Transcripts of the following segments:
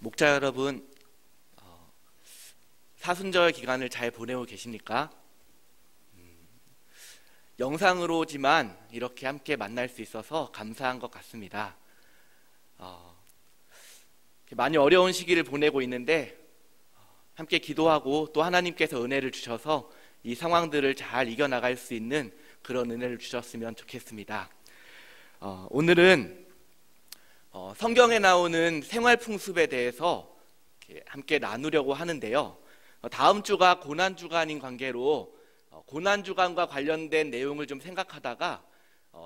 목자 여러분, 사순절 기간을 잘 보내고 계십니까? 영상으로지만 이렇게 함께 만날 수 있어서 감사한 것 같습니다. 많이 어려운 시기를 보내고 있는데 함께 기도하고 또 하나님께서 은혜를 주셔서 이 상황들을 잘 이겨나갈 수 있는 그런 은혜를 주셨으면 좋겠습니다. 오늘은 성경에 나오는 생활풍습에 대해서 함께 나누려고 하는데요. 다음 주가 고난주간인 관계로 고난주간과 관련된 내용을 좀 생각하다가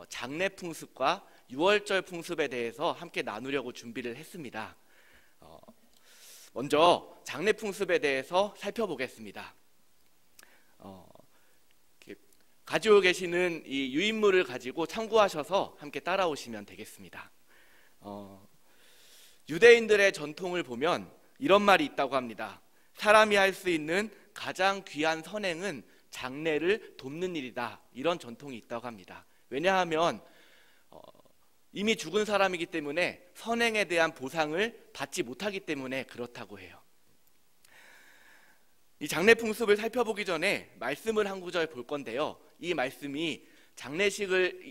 장례풍습과 유월절 풍습에 대해서 함께 나누려고 준비를 했습니다. 먼저 장례풍습에 대해서 살펴보겠습니다. 가지고 계시는 이 유인물을 가지고 참고하셔서 함께 따라오시면 되겠습니다. 유대인들의 전통을 보면 이런 말이 있다고 합니다. 사람이 할 수 있는 가장 귀한 선행은 장례를 돕는 일이다. 이런 전통이 있다고 합니다. 왜냐하면 이미 죽은 사람이기 때문에 선행에 대한 보상을 받지 못하기 때문에 그렇다고 해요. 이 장례 풍습을 살펴보기 전에 말씀을 한 구절 볼 건데요. 이 말씀이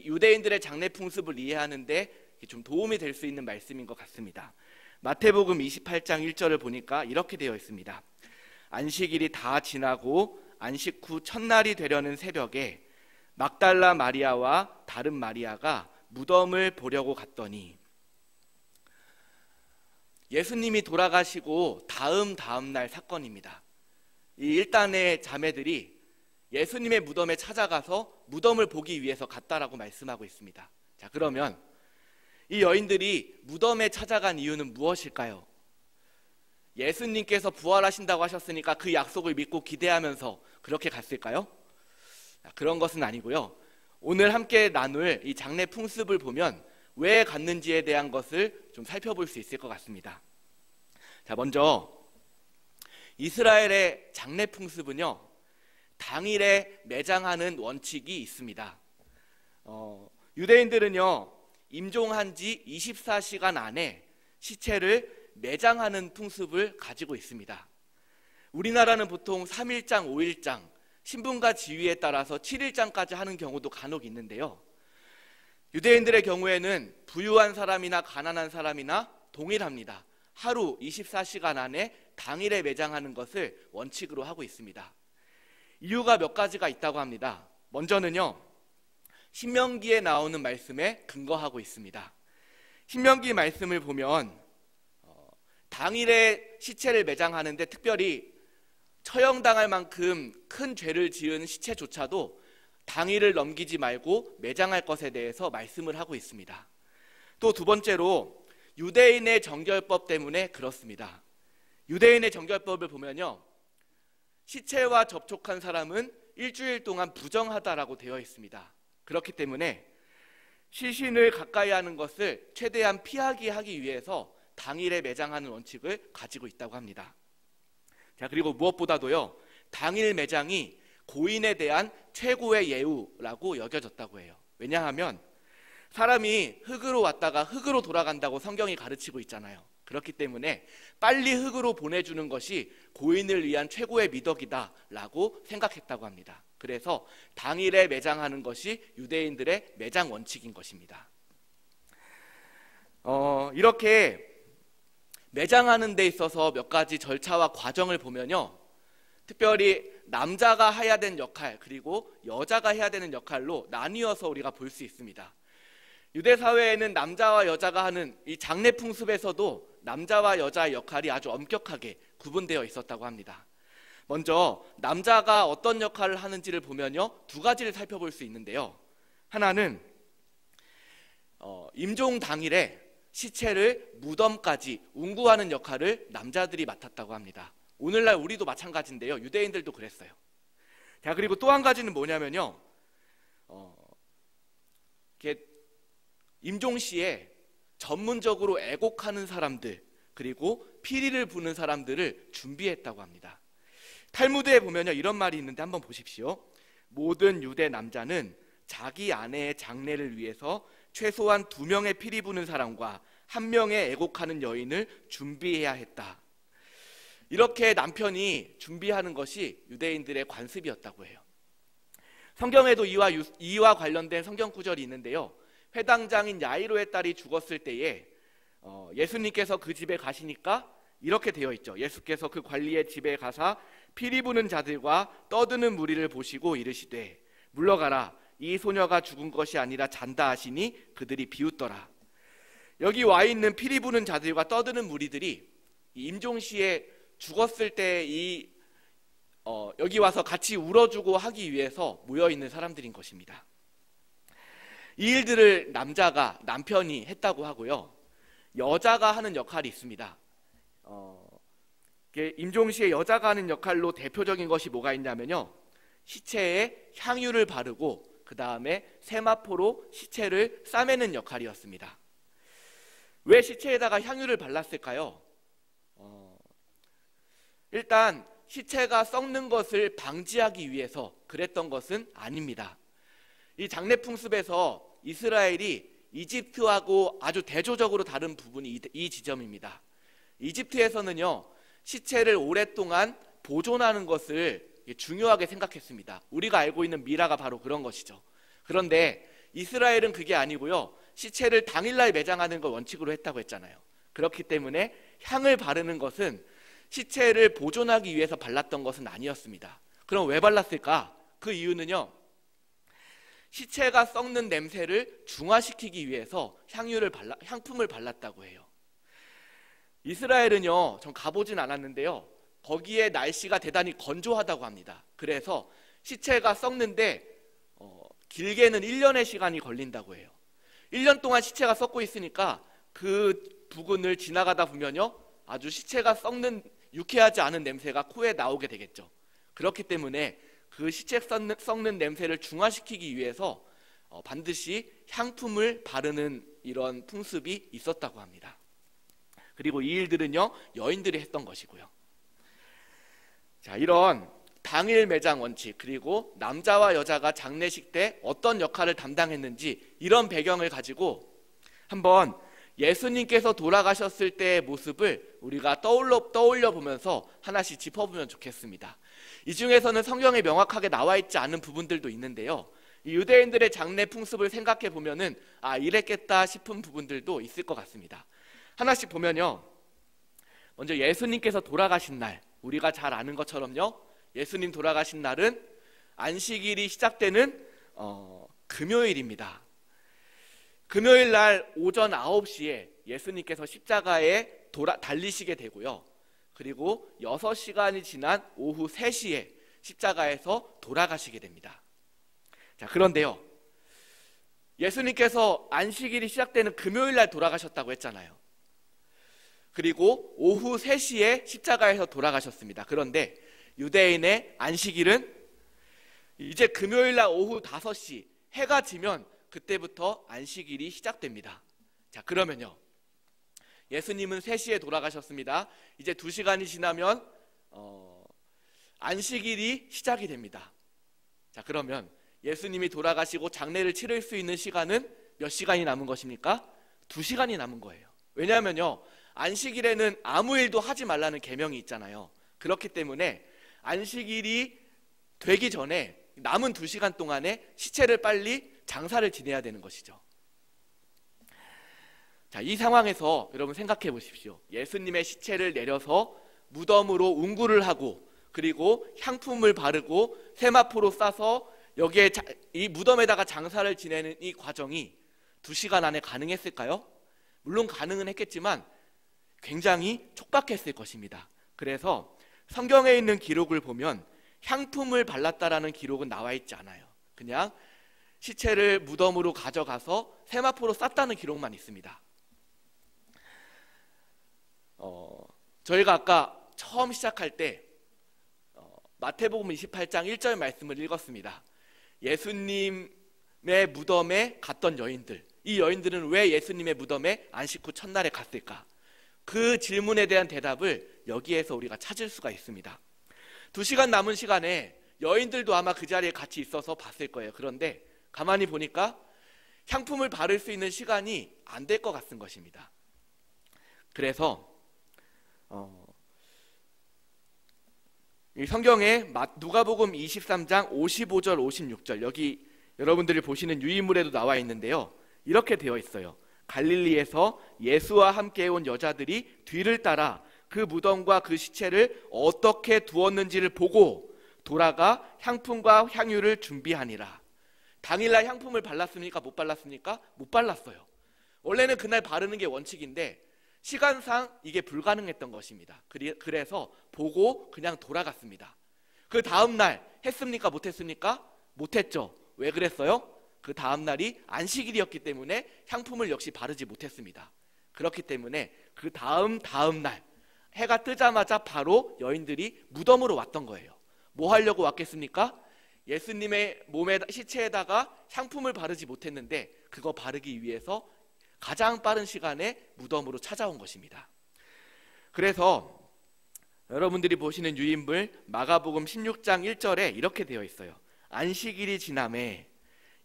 유대인들의 장례 풍습을 이해하는데 좀 도움이 될 수 있는 말씀인 것 같습니다. 마태복음 28장 1절을 보니까 이렇게 되어 있습니다. 안식일이 다 지나고 안식 후 첫날이 되려는 새벽에 막달라 마리아와 다른 마리아가 무덤을 보려고 갔더니, 예수님이 돌아가시고 다음 날 사건입니다. 이 일단의 자매들이 예수님의 무덤에 찾아가서 무덤을 보기 위해서 갔다라고 말씀하고 있습니다. 자, 그러면 이 여인들이 무덤에 찾아간 이유는 무엇일까요? 예수님께서 부활하신다고 하셨으니까 그 약속을 믿고 기대하면서 그렇게 갔을까요? 그런 것은 아니고요. 오늘 함께 나눌 이 장례 풍습을 보면 왜 갔는지에 대한 것을 좀 살펴볼 수 있을 것 같습니다. 자, 먼저 이스라엘의 장례 풍습은요, 당일에 매장하는 원칙이 있습니다. 유대인들은요, 임종한 지 24시간 안에 시체를 매장하는 풍습을 가지고 있습니다. 우리나라는 보통 3일장, 5일장, 신분과 지위에 따라서 7일장까지 하는 경우도 간혹 있는데요. 유대인들의 경우에는 부유한 사람이나 가난한 사람이나 동일합니다. 하루 24시간 안에 당일에 매장하는 것을 원칙으로 하고 있습니다. 이유가 몇 가지가 있다고 합니다. 먼저는요, 신명기에 나오는 말씀에 근거하고 있습니다. 신명기 말씀을 보면 당일에 시체를 매장하는데 특별히 처형당할 만큼 큰 죄를 지은 시체조차도 당일을 넘기지 말고 매장할 것에 대해서 말씀을 하고 있습니다. 또 두 번째로 유대인의 정결법 때문에 그렇습니다. 유대인의 정결법을 보면요, 시체와 접촉한 사람은 일주일 동안 부정하다라고 되어 있습니다. 그렇기 때문에 시신을 가까이 하는 것을 최대한 피하게 하기 위해서 당일에 매장하는 원칙을 가지고 있다고 합니다. 자, 그리고 무엇보다도요, 당일 매장이 고인에 대한 최고의 예우라고 여겨졌다고 해요. 왜냐하면 사람이 흙으로 왔다가 흙으로 돌아간다고 성경이 가르치고 있잖아요. 그렇기 때문에 빨리 흙으로 보내주는 것이 고인을 위한 최고의 미덕이다라고 생각했다고 합니다. 그래서 당일에 매장하는 것이 유대인들의 매장 원칙인 것입니다. 이렇게 매장하는 데 있어서 몇 가지 절차와 과정을 보면요, 특별히 남자가 해야 되는 역할 그리고 여자가 해야 되는 역할로 나뉘어서 우리가 볼 수 있습니다. 유대 사회에는 남자와 여자가 하는 이 장례 풍습에서도 남자와 여자의 역할이 아주 엄격하게 구분되어 있었다고 합니다. 먼저 남자가 어떤 역할을 하는지를 보면요, 두 가지를 살펴볼 수 있는데요. 하나는 임종 당일에 시체를 무덤까지 운구하는 역할을 남자들이 맡았다고 합니다. 오늘날 우리도 마찬가지인데요, 유대인들도 그랬어요. 자, 그리고 또 한 가지는 뭐냐면요, 임종 시에 전문적으로 애곡하는 사람들 그리고 피리를 부는 사람들을 준비했다고 합니다. 탈무드에 보면요, 이런 말이 있는데 한번 보십시오. 모든 유대 남자는 자기 아내의 장례를 위해서 최소한 2명의 피리 부는 사람과 한 명의 애곡하는 여인을 준비해야 했다. 이렇게 남편이 준비하는 것이 유대인들의 관습이었다고 해요. 성경에도 이와 관련된 성경 구절이 있는데요. 회당장인 야이로의 딸이 죽었을 때에 예수님께서 그 집에 가시니까 이렇게 되어 있죠. 예수께서 그 관리의 집에 가사 피리 부는 자들과 떠드는 무리를 보시고 이르시되 물러가라, 이 소녀가 죽은 것이 아니라 잔다 하시니 그들이 비웃더라. 여기 와 있는 피리 부는 자들과 떠드는 무리들이 임종시에 죽었을 때 여기 와서 같이 울어주고 하기 위해서 모여있는 사람들인 것입니다. 이 일들을 남편이 했다고 하고요. 여자가 하는 역할이 있습니다. 임종시에 여자가 하는 역할로 대표적인 것이 뭐가 있냐면요. 시체에 향유를 바르고 그 다음에 세마포로 시체를 싸매는 역할이었습니다. 왜 시체에다가 향유를 발랐을까요? 일단 시체가 썩는 것을 방지하기 위해서 그랬던 것은 아닙니다. 이 장례 풍습에서 이스라엘이 이집트하고 아주 대조적으로 다른 부분이 이 지점입니다. 이집트에서는요, 시체를 오랫동안 보존하는 것을 중요하게 생각했습니다. 우리가 알고 있는 미라가 바로 그런 것이죠. 그런데 이스라엘은 그게 아니고요, 시체를 당일날 매장하는 걸 원칙으로 했다고 했잖아요. 그렇기 때문에 향을 바르는 것은 시체를 보존하기 위해서 발랐던 것은 아니었습니다. 그럼 왜 발랐을까? 그 이유는요, 시체가 썩는 냄새를 중화시키기 위해서 향품을 발랐다고 해요. 이스라엘은요, 전 가보진 않았는데요, 거기에 날씨가 대단히 건조하다고 합니다. 그래서 시체가 썩는데 길게는 1년의 시간이 걸린다고 해요. 1년 동안 시체가 썩고 있으니까 그 부근을 지나가다 보면요, 아주 시체가 유쾌하지 않은 냄새가 코에 나오게 되겠죠. 그렇기 때문에 그 시체 썩는 냄새를 중화시키기 위해서 반드시 향품을 바르는 이런 풍습이 있었다고 합니다. 그리고 이 일들은요, 여인들이 했던 것이고요. 자, 이런 당일 매장 원칙, 그리고 남자와 여자가 장례식 때 어떤 역할을 담당했는지, 이런 배경을 가지고 한번 예수님께서 돌아가셨을 때의 모습을 우리가 떠올려 보면서 하나씩 짚어보면 좋겠습니다. 이 중에서는 성경에 명확하게 나와 있지 않은 부분들도 있는데요, 이 유대인들의 장례 풍습을 생각해 보면은 이랬겠다 싶은 부분들도 있을 것 같습니다. 하나씩 보면요, 먼저 예수님께서 돌아가신 날, 우리가 잘 아는 것처럼요, 예수님 돌아가신 날은 안식일이 시작되는 금요일입니다. 금요일 날 오전 9시에 예수님께서 십자가에 달리시게 되고요. 그리고 6시간이 지난 오후 3시에 십자가에서 돌아가시게 됩니다. 자, 그런데요, 예수님께서 안식일이 시작되는 금요일 날 돌아가셨다고 했잖아요. 그리고 오후 3시에 십자가에서 돌아가셨습니다. 그런데 유대인의 안식일은 이제 금요일 날 오후 5시 해가 지면 그때부터 안식일이 시작됩니다. 자, 그러면요, 예수님은 3시에 돌아가셨습니다. 이제 2시간이 지나면 안식일이 시작이 됩니다. 자, 그러면 예수님이 돌아가시고 장례를 치를 수 있는 시간은 몇 시간이 남은 것입니까? 2시간이 남은 거예요. 왜냐하면요, 안식일에는 아무 일도 하지 말라는 계명이 있잖아요. 그렇기 때문에 안식일이 되기 전에 남은 2시간 동안에 시체를 빨리 장사를 지내야 되는 것이죠. 자, 이 상황에서 여러분 생각해 보십시오. 예수님의 시체를 내려서 무덤으로 운구를 하고, 그리고 향품을 바르고 세마포로 싸서 여기에 이 무덤에다가 장사를 지내는 이 과정이 2시간 안에 가능했을까요? 물론 가능은 했겠지만 굉장히 촉박했을 것입니다. 그래서 성경에 있는 기록을 보면 향품을 발랐다라는 기록은 나와 있지 않아요. 그냥 시체를 무덤으로 가져가서 세마포로 쌌다는 기록만 있습니다. 저희가 아까 처음 시작할 때 마태복음 28장 1절 말씀을 읽었습니다. 예수님의 무덤에 갔던 여인들, 이 여인들은 왜 예수님의 무덤에 안식 후 첫날에 갔을까? 그 질문에 대한 대답을 여기에서 우리가 찾을 수가 있습니다. 2시간 남은 시간에 여인들도 아마 그 자리에 같이 있어서 봤을 거예요. 그런데 가만히 보니까 향품을 바를 수 있는 시간이 안 될 것 같은 것입니다. 그래서 이 성경에 누가복음 23장 55절 56절, 여기 여러분들이 보시는 유인물에도 나와 있는데요, 이렇게 되어 있어요. 갈릴리에서 예수와 함께 온 여자들이 뒤를 따라 그 무덤과 그 시체를 어떻게 두었는지를 보고 돌아가 향품과 향유를 준비하니라. 당일날 향품을 발랐습니까? 못 발랐습니까? 못 발랐어요. 원래는 그날 바르는 게 원칙인데 시간상 이게 불가능했던 것입니다. 그래서 보고 그냥 돌아갔습니다. 그 다음날 했습니까? 못했습니까? 못했죠. 왜 그랬어요? 그 다음날이 안식일이었기 때문에 향품을 역시 바르지 못했습니다. 그렇기 때문에 그 다음날 해가 뜨자마자 바로 여인들이 무덤으로 왔던 거예요. 뭐 하려고 왔겠습니까? 예수님의 몸에 시체에다가 향품을 바르지 못했는데 그거 바르기 위해서 가장 빠른 시간에 무덤으로 찾아온 것입니다. 그래서 여러분들이 보시는 유인물 마가복음 16장 1절에 이렇게 되어 있어요. 안식일이 지남에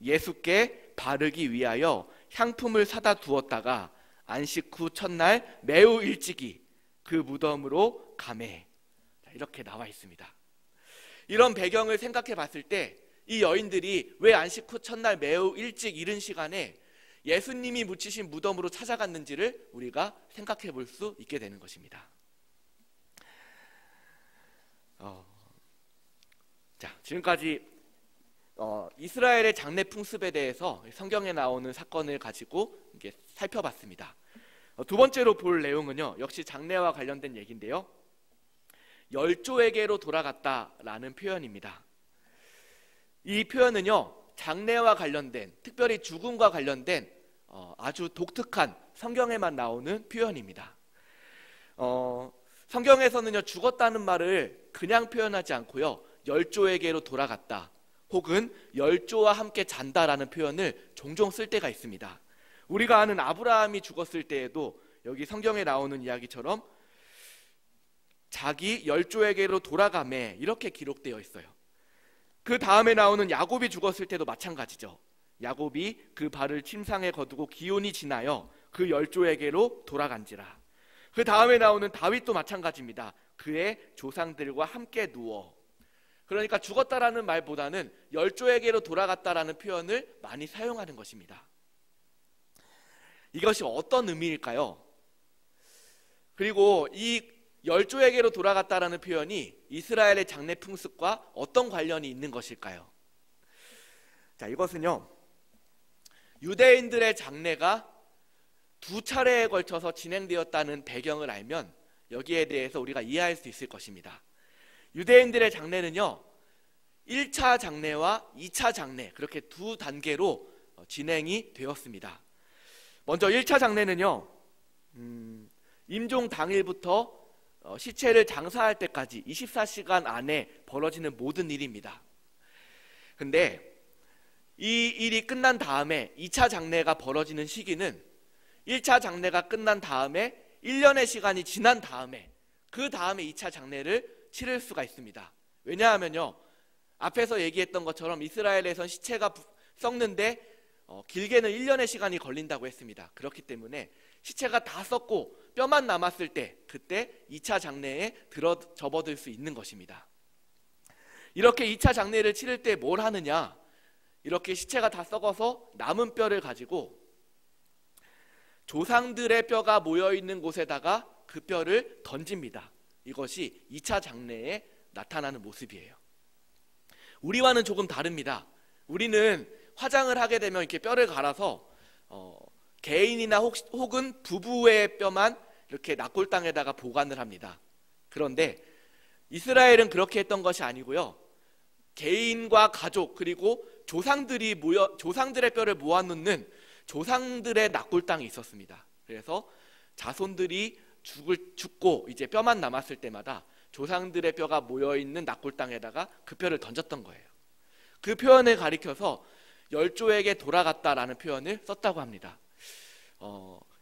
예수께 바르기 위하여 향품을 사다 두었다가 안식 후 첫날 매우 일찍이 그 무덤으로 가매. 이렇게 나와 있습니다. 이런 배경을 생각해 봤을 때 이 여인들이 왜 안식 후 첫날 매우 일찍 이른 시간에 예수님이 묻히신 무덤으로 찾아갔는지를 우리가 생각해 볼 수 있게 되는 것입니다. 지금까지 이스라엘의 장례 풍습에 대해서 성경에 나오는 사건을 가지고 이렇게 살펴봤습니다. 두 번째로 볼 내용은요, 역시 장례와 관련된 얘기인데요, 열조에게로 돌아갔다라는 표현입니다. 이 표현은요, 장례와 관련된, 특별히 죽음과 관련된 아주 독특한 성경에만 나오는 표현입니다. 성경에서는요, 죽었다는 말을 그냥 표현하지 않고요, 열조에게로 돌아갔다 혹은 열조와 함께 잔다라는 표현을 종종 쓸 때가 있습니다. 우리가 아는 아브라함이 죽었을 때에도 여기 성경에 나오는 이야기처럼 자기 열조에게로 돌아가매 이렇게 기록되어 있어요. 그 다음에 나오는 야곱이 죽었을 때도 마찬가지죠. 야곱이 그 발을 침상에 거두고 기온이 지나여 그 열조에게로 돌아간지라. 그 다음에 나오는 다윗도 마찬가지입니다. 그의 조상들과 함께 누워. 그러니까 죽었다라는 말보다는 열조에게로 돌아갔다라는 표현을 많이 사용하는 것입니다. 이것이 어떤 의미일까요? 그리고 이 열조에게로 돌아갔다라는 표현이 이스라엘의 장례 풍습과 어떤 관련이 있는 것일까요? 자, 이것은요, 유대인들의 장례가 두 차례에 걸쳐서 진행되었다는 배경을 알면 여기에 대해서 우리가 이해할 수 있을 것입니다. 유대인들의 장례는요, 1차 장례와 2차 장례, 그렇게 두 단계로 진행이 되었습니다. 먼저 1차 장례는요, 임종 당일부터 시체를 장사할 때까지 24시간 안에 벌어지는 모든 일입니다. 근데 이 일이 끝난 다음에 2차 장례가 벌어지는 시기는 1차 장례가 끝난 다음에 1년의 시간이 지난 다음에 그 다음에 2차 장례를 치를 수가 있습니다. 왜냐하면요, 앞에서 얘기했던 것처럼 이스라엘에선 시체가 썩는데 길게는 1년의 시간이 걸린다고 했습니다. 그렇기 때문에 시체가 다 썩고 뼈만 남았을 때 그때 2차 장례에 접어들 수 있는 것입니다. 이렇게 2차 장례를 치를 때 뭘 하느냐, 이렇게 시체가 다 썩어서 남은 뼈를 가지고 조상들의 뼈가 모여있는 곳에다가 그 뼈를 던집니다. 이것이 2차 장례에 나타나는 모습이에요. 우리와는 조금 다릅니다. 우리는 화장을 하게 되면 이렇게 뼈를 갈아서 개인이나 혹은 부부의 뼈만 이렇게 낙골당에다가 보관을 합니다. 그런데 이스라엘은 그렇게 했던 것이 아니고요, 개인과 가족 그리고 조상들의 뼈를 모아놓는 조상들의 낙골당이 있었습니다. 그래서 자손들이 죽고 이제 뼈만 남았을 때마다 조상들의 뼈가 모여있는 낙골당에다가 그 뼈를 던졌던 거예요. 그 표현을 가리켜서 열조에게 돌아갔다라는 표현을 썼다고 합니다.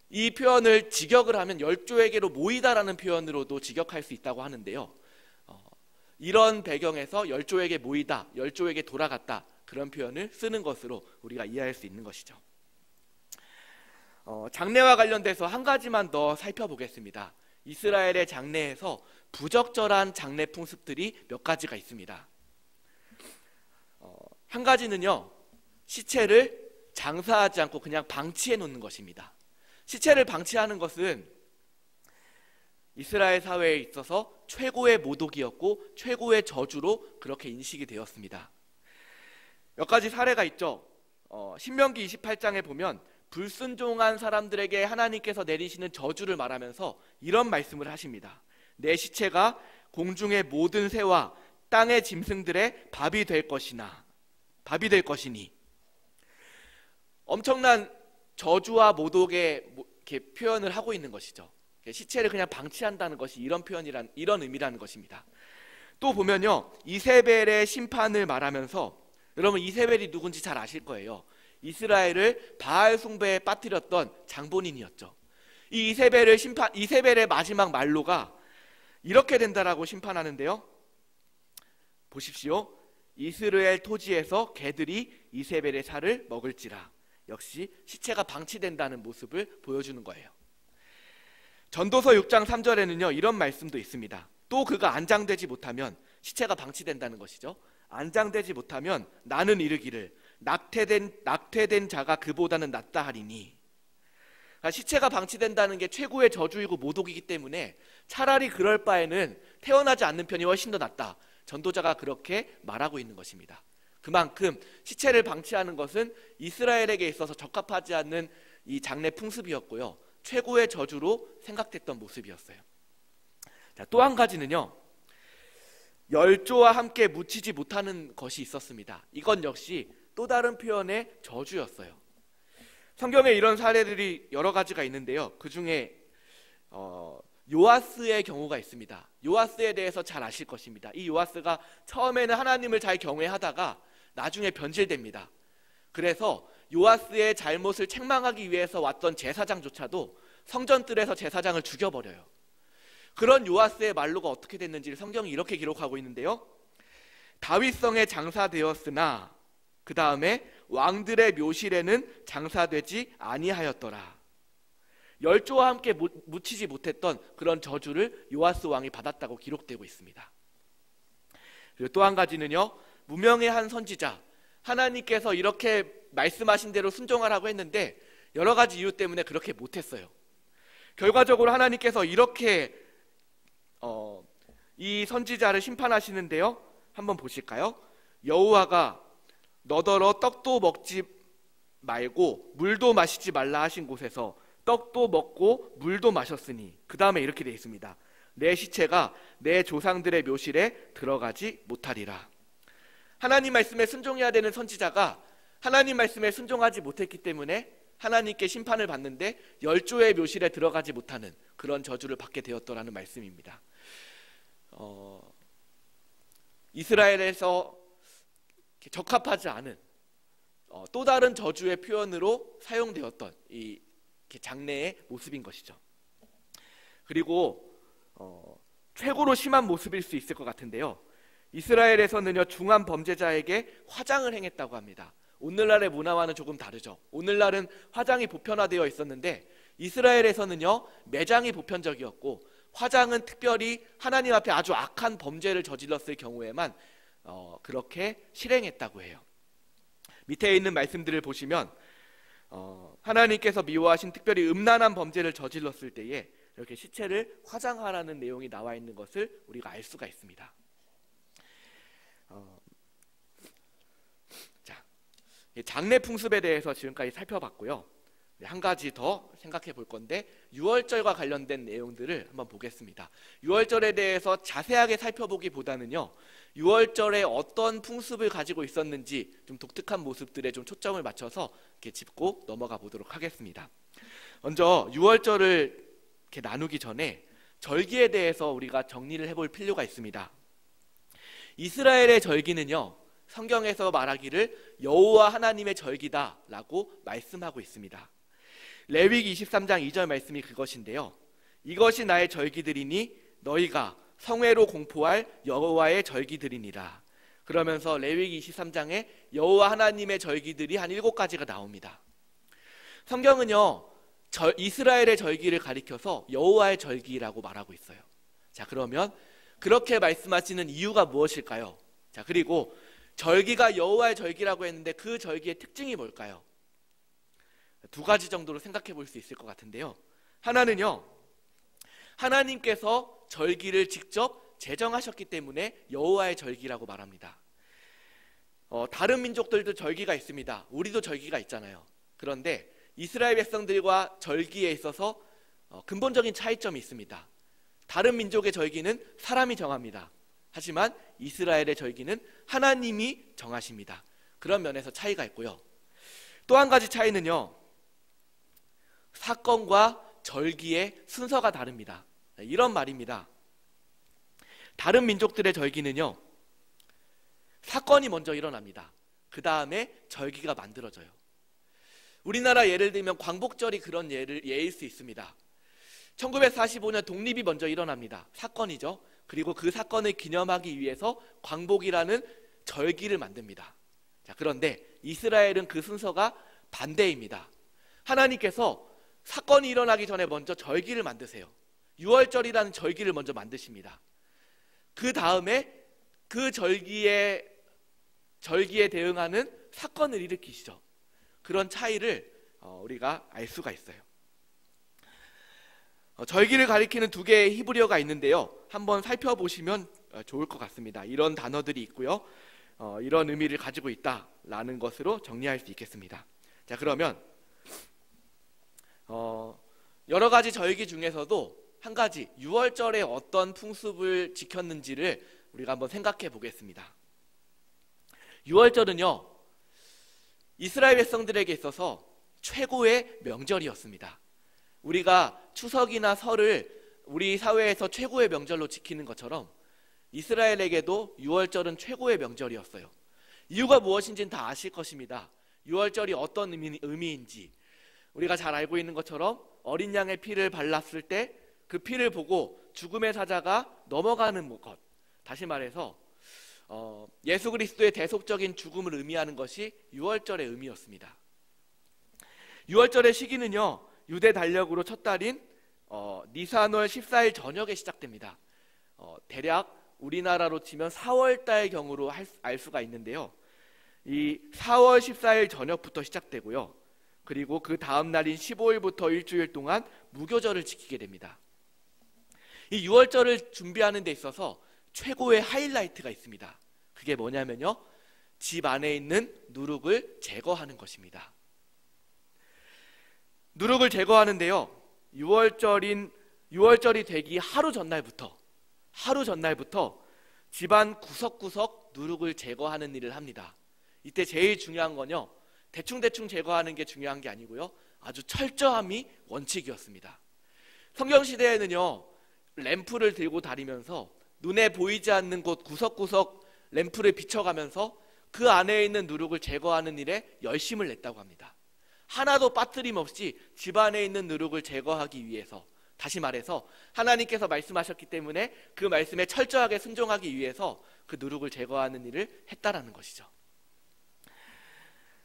이 표현을 직역을 하면 열조에게로 모이다라는 표현으로도 직역할 수 있다고 하는데요, 이런 배경에서 열조에게 모이다, 열조에게 돌아갔다, 그런 표현을 쓰는 것으로 우리가 이해할 수 있는 것이죠. 장례와 관련돼서 한 가지만 더 살펴보겠습니다. 이스라엘의 장례에서 부적절한 장례 풍습들이 몇 가지가 있습니다. 한 가지는요, 시체를 장사하지 않고 그냥 방치해 놓는 것입니다. 시체를 방치하는 것은 이스라엘 사회에 있어서 최고의 모독이었고 최고의 저주로 그렇게 인식이 되었습니다. 몇 가지 사례가 있죠. 신명기 28장에 보면 불순종한 사람들에게 하나님께서 내리시는 저주를 말하면서 이런 말씀을 하십니다. 내 시체가 공중의 모든 새와 땅의 짐승들의 밥이 될 것이니. 엄청난 저주와 모독의 이렇게 표현을 하고 있는 것이죠. 시체를 그냥 방치한다는 것이 이런 의미라는 것입니다. 또 보면요, 이세벨의 심판을 말하면서, 여러분 이세벨이 누군지 잘 아실 거예요. 이스라엘을 바알 숭배에 빠뜨렸던 장본인이었죠. 이 이세벨의 마지막 말로가 이렇게 된다라고 심판하는데요. 보십시오. 이스라엘 토지에서 개들이 이세벨의 살을 먹을지라. 역시 시체가 방치된다는 모습을 보여주는 거예요. 전도서 6장 3절에는요, 이런 말씀도 있습니다. 또 그가 안장되지 못하면, 시체가 방치된다는 것이죠. 안장되지 못하면 나는 이르기를 낙태된 자가 그보다는 낫다 하리니. 그러니까 시체가 방치된다는 게 최고의 저주이고 모독이기 때문에 차라리 그럴 바에는 태어나지 않는 편이 훨씬 더 낫다. 전도자가 그렇게 말하고 있는 것입니다. 그만큼 시체를 방치하는 것은 이스라엘에게 있어서 적합하지 않는 이 장례 풍습이었고요, 최고의 저주로 생각됐던 모습이었어요. 또 한 가지는요, 열조와 함께 묻히지 못하는 것이 있었습니다. 이건 역시 또 다른 표현의 저주였어요. 성경에 이런 사례들이 여러 가지가 있는데요, 그 중에 요아스의 경우가 있습니다. 요아스에 대해서 잘 아실 것입니다. 이 요아스가 처음에는 하나님을 잘 경외하다가 나중에 변질됩니다. 그래서 요아스의 잘못을 책망하기 위해서 왔던 제사장조차도 성전뜰에서 제사장을 죽여버려요. 그런 요아스의 말로가 어떻게 됐는지를 성경이 이렇게 기록하고 있는데요, 다윗성에 장사되었으나 그 다음에 왕들의 묘실에는 장사되지 아니하였더라. 열조와 함께 묻히지 못했던 그런 저주를 요아스 왕이 받았다고 기록되고 있습니다. 그리고 또 한 가지는요, 무명의 한 선지자, 하나님께서 이렇게 말씀하신 대로 순종하라고 했는데 여러 가지 이유 때문에 그렇게 못했어요. 결과적으로 하나님께서 이렇게 이 선지자를 심판하시는데요, 한번 보실까요? 여호와가 너더러 떡도 먹지 말고 물도 마시지 말라 하신 곳에서 떡도 먹고 물도 마셨으니, 그 다음에 이렇게 되어 있습니다. 내 시체가 내 조상들의 묘실에 들어가지 못하리라. 하나님 말씀에 순종해야 되는 선지자가 하나님 말씀에 순종하지 못했기 때문에 하나님께 심판을 받는데 열조의 묘실에 들어가지 못하는 그런 저주를 받게 되었더라는 말씀입니다. 이스라엘에서 적합하지 않은 또 다른 저주의 표현으로 사용되었던 이 장례의 모습인 것이죠. 그리고 최고로 심한 모습일 수 있을 것 같은데요, 이스라엘에서는요, 중한 범죄자에게 화장을 행했다고 합니다. 오늘날의 문화와는 조금 다르죠. 오늘날은 화장이 보편화되어 있었는데 이스라엘에서는요, 매장이 보편적이었고 화장은 특별히 하나님 앞에 아주 악한 범죄를 저질렀을 경우에만 그렇게 실행했다고 해요. 밑에 있는 말씀들을 보시면 하나님께서 미워하신 특별히 음란한 범죄를 저질렀을 때에 이렇게 시체를 화장하라는 내용이 나와 있는 것을 우리가 알 수가 있습니다. 장례 풍습에 대해서 지금까지 살펴봤고요. 한 가지 더 생각해 볼 건데, 유월절과 관련된 내용들을 한번 보겠습니다. 유월절에 대해서 자세하게 살펴보기보다는요, 유월절에 어떤 풍습을 가지고 있었는지 좀 독특한 모습들에 좀 초점을 맞춰서 이렇게 짚고 넘어가 보도록 하겠습니다. 먼저 유월절을 이렇게 나누기 전에 절기에 대해서 우리가 정리를 해볼 필요가 있습니다. 이스라엘의 절기는요, 성경에서 말하기를 여호와 하나님의 절기다라고 말씀하고 있습니다. 레위기 23장 2절 말씀이 그것인데요, 이것이 나의 절기들이니 너희가 성회로 공포할 여호와의 절기들이니라. 그러면서 레위기 23장에 여호와 하나님의 절기들이 한 7가지가 나옵니다. 성경은요, 이스라엘의 절기를 가리켜서 여호와의 절기라고 말하고 있어요. 자, 그러면 그렇게 말씀하시는 이유가 무엇일까요? 자, 그리고 절기가 여호와의 절기라고 했는데 그 절기의 특징이 뭘까요? 두 가지 정도로 생각해 볼 수 있을 것 같은데요. 하나는요, 하나님께서 절기를 직접 제정하셨기 때문에 여호와의 절기라고 말합니다. 다른 민족들도 절기가 있습니다. 우리도 절기가 있잖아요. 그런데 이스라엘 백성들과 절기에 있어서 근본적인 차이점이 있습니다. 다른 민족의 절기는 사람이 정합니다. 하지만 이스라엘의 절기는 하나님이 정하십니다. 그런 면에서 차이가 있고요. 또 한 가지 차이는요, 사건과 절기의 순서가 다릅니다. 이런 말입니다. 다른 민족들의 절기는요, 사건이 먼저 일어납니다. 그 다음에 절기가 만들어져요. 우리나라 예를 들면 광복절이 그런 예일 수 있습니다. 1945년 독립이 먼저 일어납니다. 사건이죠. 그리고 그 사건을 기념하기 위해서 광복이라는 절기를 만듭니다. 자, 그런데 이스라엘은 그 순서가 반대입니다. 하나님께서 사건이 일어나기 전에 먼저 절기를 만드세요. 유월절이라는 절기를 먼저 만드십니다. 그 다음에 그 절기에 대응하는 사건을 일으키시죠. 그런 차이를 우리가 알 수가 있어요. 절기를 가리키는 두 개의 히브리어가 있는데요. 한번 살펴보시면 좋을 것 같습니다. 이런 단어들이 있고요. 이런 의미를 가지고 있다라는 것으로 정리할 수 있겠습니다. 자, 그러면 여러 가지 절기 중에서도 한 가지 유월절에 어떤 풍습을 지켰는지를 우리가 한번 생각해 보겠습니다. 유월절은요, 이스라엘 백성들에게 있어서 최고의 명절이었습니다. 우리가 추석이나 설을 우리 사회에서 최고의 명절로 지키는 것처럼 이스라엘에게도 유월절은 최고의 명절이었어요. 이유가 무엇인지는 다 아실 것입니다. 유월절이 어떤 의미인지 우리가 잘 알고 있는 것처럼 어린 양의 피를 발랐을 때 그 피를 보고 죽음의 사자가 넘어가는 것, 다시 말해서 예수 그리스도의 대속적인 죽음을 의미하는 것이 유월절의 의미였습니다. 유월절의 시기는요, 유대 달력으로 첫 달인 니산월 14일 저녁에 시작됩니다. 대략 우리나라로 치면 4월달 경우로 알 수가 있는데요. 이 4월 14일 저녁부터 시작되고요. 그리고 그 다음 날인 15일부터 일주일 동안 무교절을 지키게 됩니다. 이 유월절을 준비하는 데 있어서 최고의 하이라이트가 있습니다. 그게 뭐냐면요, 집 안에 있는 누룩을 제거하는 것입니다. 누룩을 제거하는데요, 유월절이 되기 하루 전날부터 집안 구석구석 누룩을 제거하는 일을 합니다. 이때 제일 중요한 건요, 대충 제거하는 게 중요한 게 아니고요, 아주 철저함이 원칙이었습니다. 성경시대에는요, 램프를 들고 다니면서 눈에 보이지 않는 곳 구석구석 램프를 비춰가면서 그 안에 있는 누룩을 제거하는 일에 열심을 냈다고 합니다. 하나도 빠뜨림 없이 집 안에 있는 누룩을 제거하기 위해서, 다시 말해서 하나님께서 말씀하셨기 때문에 그 말씀에 철저하게 순종하기 위해서 그 누룩을 제거하는 일을 했다라는 것이죠.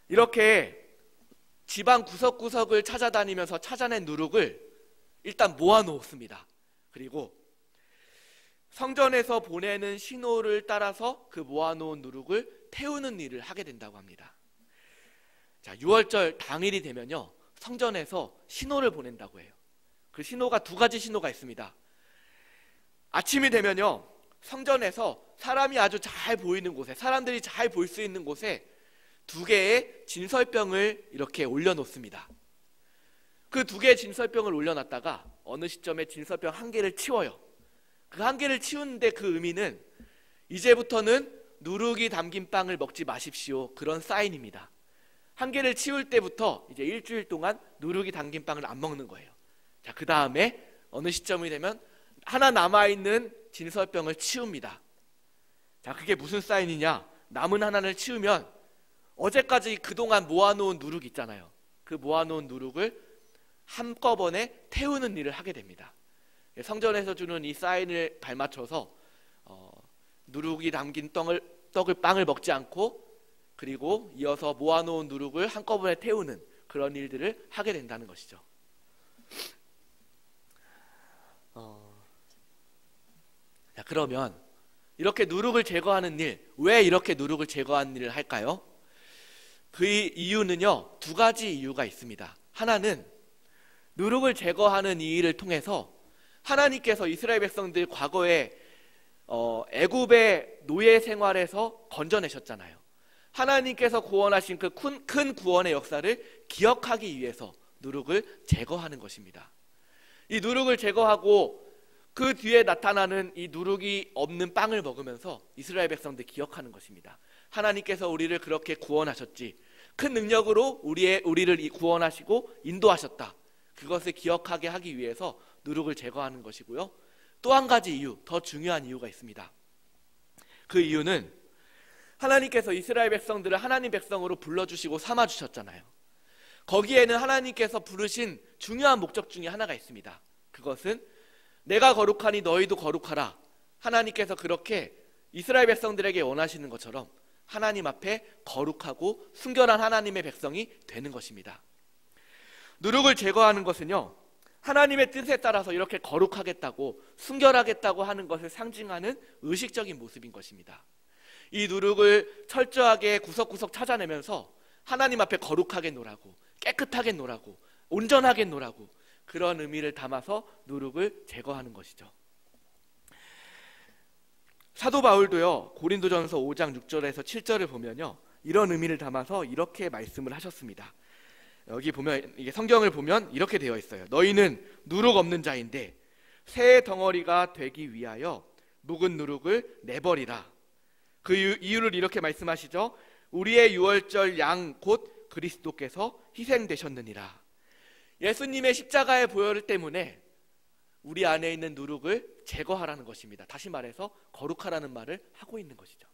이렇게 집안 구석구석을 찾아다니면서 찾아낸 누룩을 일단 모아놓습니다. 그리고 성전에서 보내는 신호를 따라서 그 모아놓은 누룩을 태우는 일을 하게 된다고 합니다. 자, 유월절 당일이 되면요, 성전에서 신호를 보낸다고 해요. 그 신호가 두 가지 신호가 있습니다. 아침이 되면요, 성전에서 사람이 아주 잘 보이는 곳에, 사람들이 잘 볼 수 있는 곳에 두 개의 진설병을 이렇게 올려놓습니다. 그 두 개의 진설병을 올려놨다가 어느 시점에 진설병 한 개를 치워요. 그 한 개를 치우는데 그 의미는 이제부터는 누룩이 담긴 빵을 먹지 마십시오, 그런 사인입니다. 한 개를 치울 때부터 이제 일주일 동안 누룩이 담긴 빵을 안 먹는 거예요. 자, 그 다음에 어느 시점이 되면 하나 남아있는 진설병을 치웁니다. 자, 그게 무슨 사인이냐? 남은 하나를 치우면 어제까지 그동안 모아놓은 누룩 있잖아요. 그 모아놓은 누룩을 한꺼번에 태우는 일을 하게 됩니다. 성전에서 주는 이 사인을 발맞춰서 누룩이 담긴 빵을 먹지 않고, 그리고 이어서 모아놓은 누룩을 한꺼번에 태우는 그런 일들을 하게 된다는 것이죠. 자, 그러면 이렇게 누룩을 제거하는 일, 왜 이렇게 누룩을 제거하는 일을 할까요? 그 이유는요, 두 가지 이유가 있습니다. 하나는 누룩을 제거하는 이 일을 통해서 하나님께서 이스라엘 백성들 과거에 애굽의 노예 생활에서 건져내셨잖아요. 하나님께서 구원하신 그 큰 구원의 역사를 기억하기 위해서 누룩을 제거하는 것입니다. 이 누룩을 제거하고 그 뒤에 나타나는 이 누룩이 없는 빵을 먹으면서 이스라엘 백성들 기억하는 것입니다. 하나님께서 우리를 그렇게 구원하셨지, 큰 능력으로 우리를 구원하시고 인도하셨다. 그것을 기억하게 하기 위해서 누룩을 제거하는 것이고요. 또 한 가지 이유, 더 중요한 이유가 있습니다. 그 이유는 하나님께서 이스라엘 백성들을 하나님 백성으로 불러주시고 삼아주셨잖아요. 거기에는 하나님께서 부르신 중요한 목적 중에 하나가 있습니다. 그것은 내가 거룩하니 너희도 거룩하라. 하나님께서 그렇게 이스라엘 백성들에게 원하시는 것처럼 하나님 앞에 거룩하고 순결한 하나님의 백성이 되는 것입니다. 누룩을 제거하는 것은요, 하나님의 뜻에 따라서 이렇게 거룩하겠다고 순결하겠다고 하는 것을 상징하는 의식적인 모습인 것입니다. 이 누룩을 철저하게 구석구석 찾아내면서 하나님 앞에 거룩하게 노라고, 깨끗하게 노라고, 온전하게 노라고, 그런 의미를 담아서 누룩을 제거하는 것이죠. 사도 바울도요, 고린도전서 5장 6절에서 7절을 보면요, 이런 의미를 담아서 이렇게 말씀을 하셨습니다. 여기 보면, 이게 성경을 보면 이렇게 되어 있어요. 너희는 누룩 없는 자인데 새 덩어리가 되기 위하여 묵은 누룩을 내버리라. 그 이유를 이렇게 말씀하시죠. 우리의 유월절 양 곧 그리스도께서 희생되셨느니라. 예수님의 십자가의 보혈 때문에 우리 안에 있는 누룩을 제거하라는 것입니다. 다시 말해서 거룩하라는 말을 하고 있는 것이죠.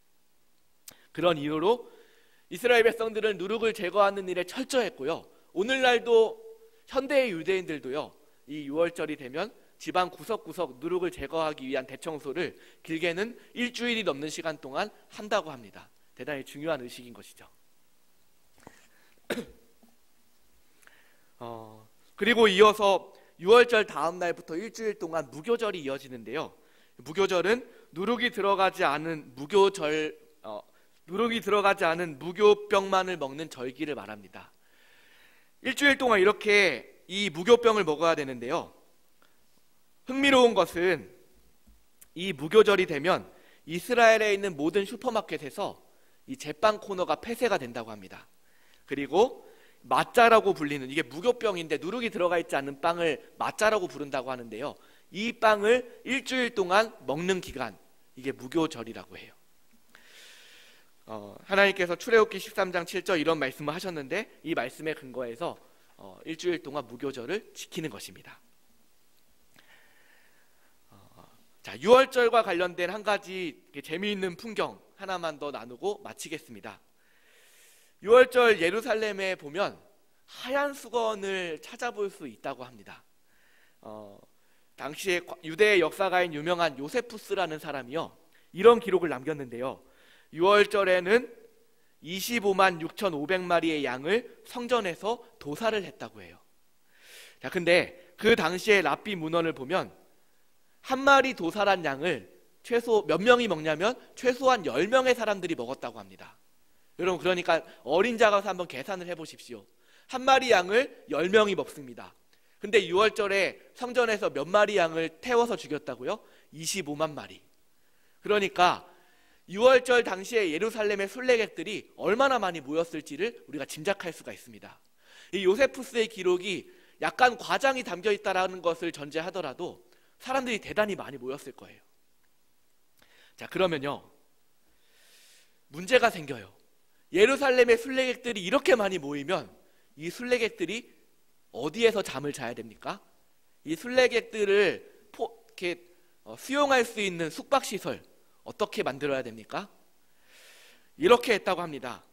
그런 이유로 이스라엘 백성들은 누룩을 제거하는 일에 철저했고요. 오늘날도 현대의 유대인들도요, 이 유월절이 되면 집안 구석구석 누룩을 제거하기 위한 대청소를 길게는 일주일이 넘는 시간 동안 한다고 합니다. 대단히 중요한 의식인 것이죠. 그리고 이어서 유월절 다음 날부터 일주일 동안 무교절이 이어지는데요. 무교절은 누룩이 들어가지 않은 무교병만을 먹는 절기를 말합니다. 일주일 동안 이렇게 이 무교병을 먹어야 되는데요. 흥미로운 것은 이 무교절이 되면 이스라엘에 있는 모든 슈퍼마켓에서 이 제빵 코너가 폐쇄가 된다고 합니다. 그리고 마짜라고 불리는, 이게 무교병인데 누룩이 들어가 있지 않은 빵을 마짜라고 부른다고 하는데요. 이 빵을 일주일 동안 먹는 기간, 이게 무교절이라고 해요. 하나님께서 출애굽기 13장 7절 이런 말씀을 하셨는데, 이 말씀에 근거해서 일주일 동안 무교절을 지키는 것입니다. 자, 유월절과 관련된 한 가지 재미있는 풍경 하나만 더 나누고 마치겠습니다. 유월절 예루살렘에 보면 하얀 수건을 찾아볼 수 있다고 합니다. 당시에 유대의 역사가인 유명한 요세푸스라는 사람이요, 이런 기록을 남겼는데요. 6월절에는 25만 6,500마리의 양을 성전에서 도살을 했다고 해요. 자, 근데 그 당시에 랍비 문헌을 보면 한 마리 도살한 양을 몇 명이 먹냐면 최소한 10명의 사람들이 먹었다고 합니다. 여러분, 그러니까 어린 자 가서 한번 계산을 해보십시오. 한 마리 양을 10명이 먹습니다. 근데 6월절에 성전에서 몇 마리 양을 태워서 죽였다고요? 25만 마리. 그러니까 6월절 당시에 예루살렘의 순례객들이 얼마나 많이 모였을지를 우리가 짐작할 수가 있습니다. 이 요세푸스의 기록이 약간 과장이 담겨 있다는 것을 전제하더라도 사람들이 대단히 많이 모였을 거예요. 자, 그러면요, 문제가 생겨요. 예루살렘의 순례객들이 이렇게 많이 모이면 이 순례객들이 어디에서 잠을 자야 됩니까? 이 순례객들을 이렇게 수용할 수 있는 숙박시설 어떻게 만들어야 됩니까? 이렇게 했다고 합니다.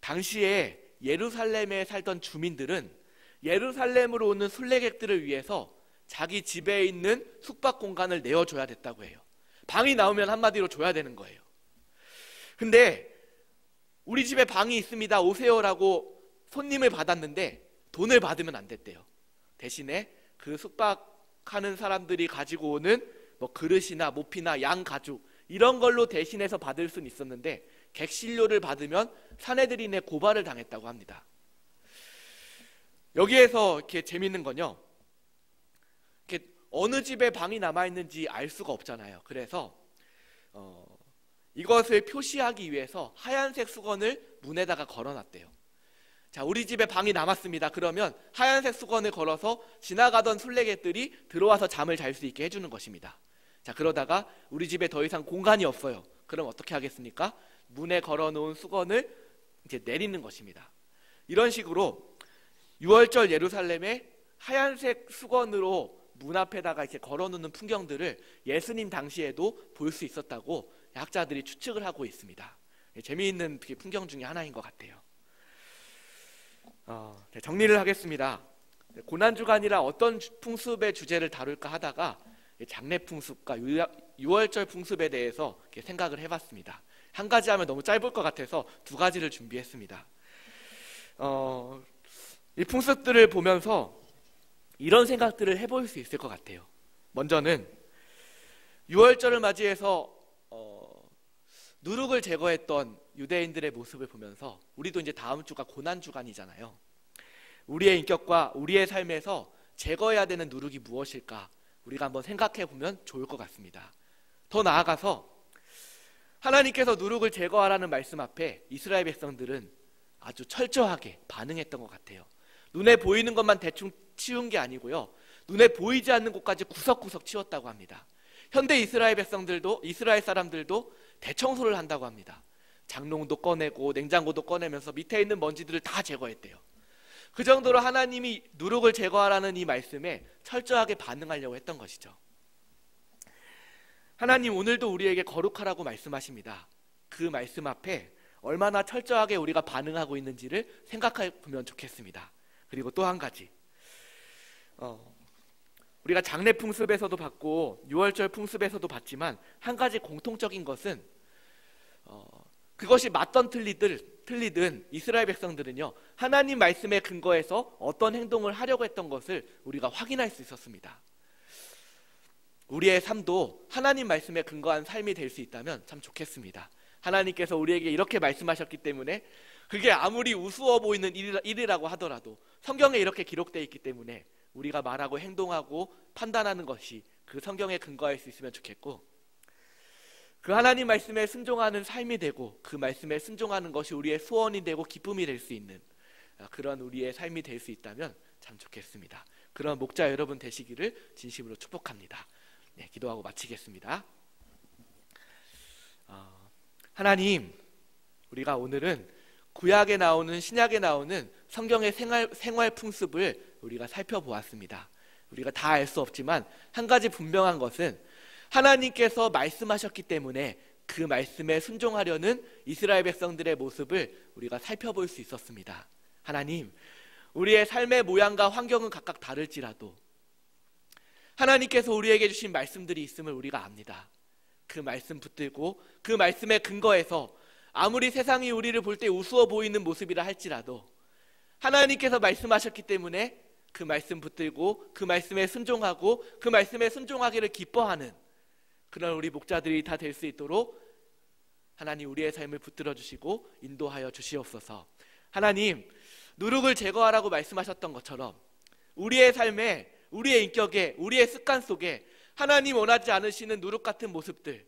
당시에 예루살렘에 살던 주민들은 예루살렘으로 오는 순례객들을 위해서 자기 집에 있는 숙박 공간을 내어줘야 됐다고 해요. 방이 나오면 한마디로 줘야 되는 거예요. 근데 우리 집에 방이 있습니다, 오세요라고 손님을 받았는데 돈을 받으면 안 됐대요. 대신에 그 숙박하는 사람들이 가지고 오는 뭐 그릇이나 모피나 양 가죽 이런 걸로 대신해서 받을 수는 있었는데 객실료를 받으면 사내들인의 고발을 당했다고 합니다. 여기에서 이렇게 재밌는 건요, 이렇게 어느 집에 방이 남아있는지 알 수가 없잖아요. 그래서 이것을 표시하기 위해서 하얀색 수건을 문에다가 걸어놨대요. 자, 우리 집에 방이 남았습니다. 그러면 하얀색 수건을 걸어서 지나가던 순례객들이 들어와서 잠을 잘 수 있게 해주는 것입니다. 자, 그러다가 우리 집에 더 이상 공간이 없어요. 그럼 어떻게 하겠습니까? 문에 걸어놓은 수건을 이제 내리는 것입니다. 이런 식으로 6월절 예루살렘에 하얀색 수건으로 문 앞에다가 이렇게 걸어놓는 풍경들을 예수님 당시에도 볼 수 있었다고 학자들이 추측을 하고 있습니다. 재미있는 풍경 중에 하나인 것 같아요. 정리를 하겠습니다. 고난주간이라 어떤 풍습의 주제를 다룰까 하다가 장례 풍습과 6월절 풍습에 대해서 생각을 해봤습니다. 한 가지 하면 너무 짧을 것 같아서 두 가지를 준비했습니다. 이 풍습들을 보면서 이런 생각들을 해볼 수 있을 것 같아요. 먼저는 6월절을 맞이해서 누룩을 제거했던 유대인들의 모습을 보면서 우리도 이제 다음 주가 고난주간이잖아요. 우리의 인격과 우리의 삶에서 제거해야 되는 누룩이 무엇일까? 우리가 한번 생각해 보면 좋을 것 같습니다. 더 나아가서 하나님께서 누룩을 제거하라는 말씀 앞에 이스라엘 백성들은 아주 철저하게 반응했던 것 같아요. 눈에 보이는 것만 대충 치운 게 아니고요, 눈에 보이지 않는 곳까지 구석구석 치웠다고 합니다. 현대 이스라엘 백성들도, 이스라엘 사람들도 대청소를 한다고 합니다. 장롱도 꺼내고 냉장고도 꺼내면서 밑에 있는 먼지들을 다 제거했대요. 그 정도로 하나님이 누룩을 제거하라는 이 말씀에 철저하게 반응하려고 했던 것이죠. 하나님 오늘도 우리에게 거룩하라고 말씀하십니다. 그 말씀 앞에 얼마나 철저하게 우리가 반응하고 있는지를 생각해 보면 좋겠습니다. 그리고 또 한 가지, 우리가 장례 풍습에서도 봤고 6월절 풍습에서도 봤지만 한 가지 공통적인 것은 그것이 맞던 틀리든 이스라엘 백성들은요, 하나님 말씀에 근거해서 어떤 행동을 하려고 했던 것을 우리가 확인할 수 있었습니다. 우리의 삶도 하나님 말씀에 근거한 삶이 될 수 있다면 참 좋겠습니다. 하나님께서 우리에게 이렇게 말씀하셨기 때문에 그게 아무리 우스워 보이는 일이라고 하더라도 성경에 이렇게 기록되어 있기 때문에 우리가 말하고 행동하고 판단하는 것이 그 성경에 근거할 수 있으면 좋겠고, 그 하나님 말씀에 순종하는 삶이 되고 그 말씀에 순종하는 것이 우리의 소원이 되고 기쁨이 될 수 있는 그런 우리의 삶이 될 수 있다면 참 좋겠습니다. 그런 목자 여러분 되시기를 진심으로 축복합니다. 네, 기도하고 마치겠습니다. 하나님, 우리가 오늘은 구약에 나오는, 신약에 나오는 성경의 생활 풍습을 우리가 살펴보았습니다. 우리가 다 알 수 없지만 한 가지 분명한 것은 하나님께서 말씀하셨기 때문에 그 말씀에 순종하려는 이스라엘 백성들의 모습을 우리가 살펴볼 수 있었습니다. 하나님, 우리의 삶의 모양과 환경은 각각 다를지라도 하나님께서 우리에게 주신 말씀들이 있음을 우리가 압니다. 그 말씀 붙들고 그 말씀에 근거해서 아무리 세상이 우리를 볼 때 우스워 보이는 모습이라 할지라도 하나님께서 말씀하셨기 때문에 그 말씀 붙들고 그 말씀에 순종하고 그 말씀에 순종하기를 기뻐하는 그런 우리 목자들이 다 될 수 있도록 하나님 우리의 삶을 붙들어 주시고 인도하여 주시옵소서. 하나님, 누룩을 제거하라고 말씀하셨던 것처럼 우리의 삶에, 우리의 인격에, 우리의 습관 속에 하나님 원하지 않으시는 누룩 같은 모습들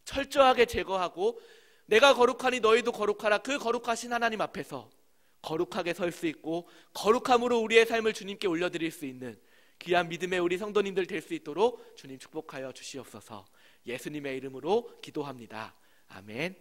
철저하게 제거하고 내가 거룩하니 너희도 거룩하라, 그 거룩하신 하나님 앞에서 거룩하게 설 수 있고 거룩함으로 우리의 삶을 주님께 올려드릴 수 있는 귀한 믿음의 우리 성도님들 될 수 있도록 주님 축복하여 주시옵소서. 예수님의 이름으로 기도합니다. 아멘.